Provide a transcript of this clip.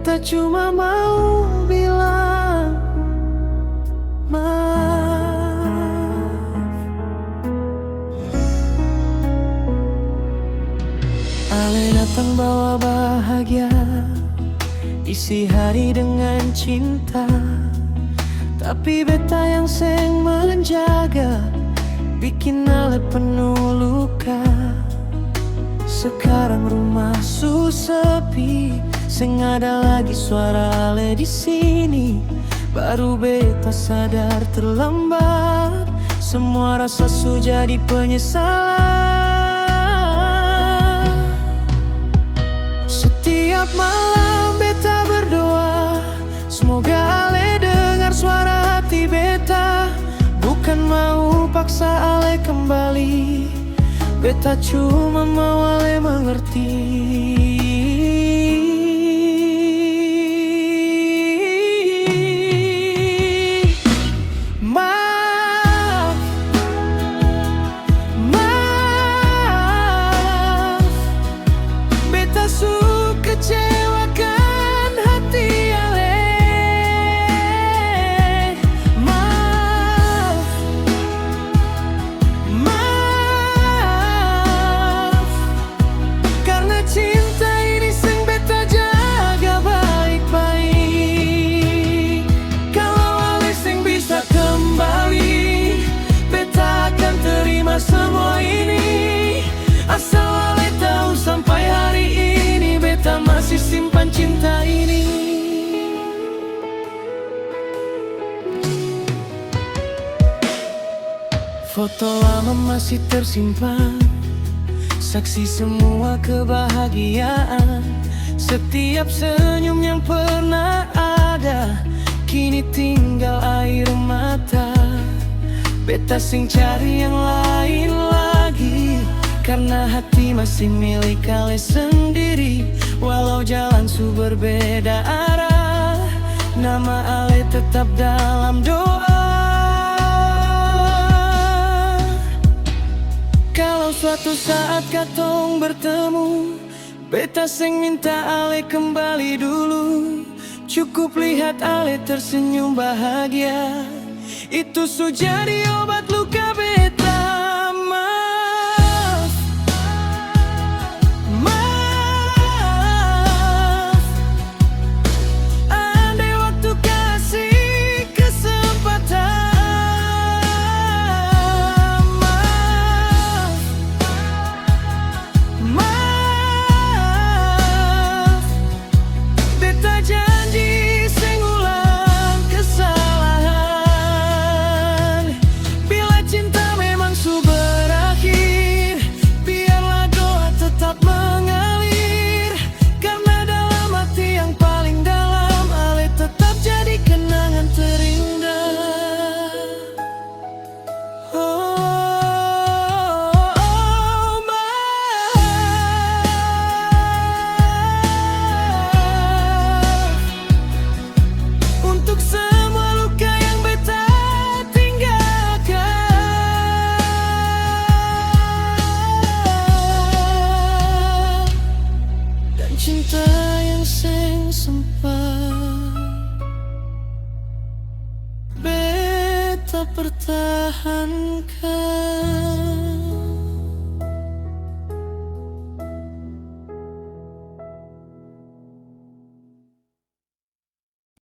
beta cuma mau bilang maaf. Ale datang bawa bahagia, isi hari dengan cinta. Tapi beta yang seng menjaga, bikin Ale penuh luka. Sekarang rumah su sepi, seng ada lagi suara Ale di sini. Baru beta sadar terlambat, semua rasa su jadi penyesalan. Setiap malam beta berdoa, semoga Ale dengar suara hati beta. Bukan mau paksa Ale kembali, beta cuma mau Ale mengerti. Maaf, maaf, beta su kecewakan hati Ale. Maaf, maaf, karena cinta ini seng beta jaga baik-baik. Kalau Ale seng bisa kembali, beta akan terima semua ini. Asal Ale tahu sampai hari ini beta masih simpan cinta ini. Foto lama masih tersimpan, saksi semua kebahagiaan. Setiap senyum yang pernah ada, kini tinggal air mata. Beta sing cari yang lain lagi, karena hati masih milik Ale sendiri. Walau jalan su berbeda arah, nama Ale tetap dalam doa. Kalau suatu saat katong bertemu, beta seng minta Ale kembali dulu. Cukup lihat Ale tersenyum bahagia, itu su jadi obat luka beta. Maaf, maaf, andai waktu kasih kesempatan. Maaf, maaf, beta janji seng ulang kesalahan. Bila cinta memang su berakhir, biarlah doa tetap mengalir. Karena dalam hati yang paling dalam, Ale tetap jadi kenangan terindah. Oh, maaf untuk semua luka yang beta tinggalkan, dan cinta yang seng sempat beta pertahankan.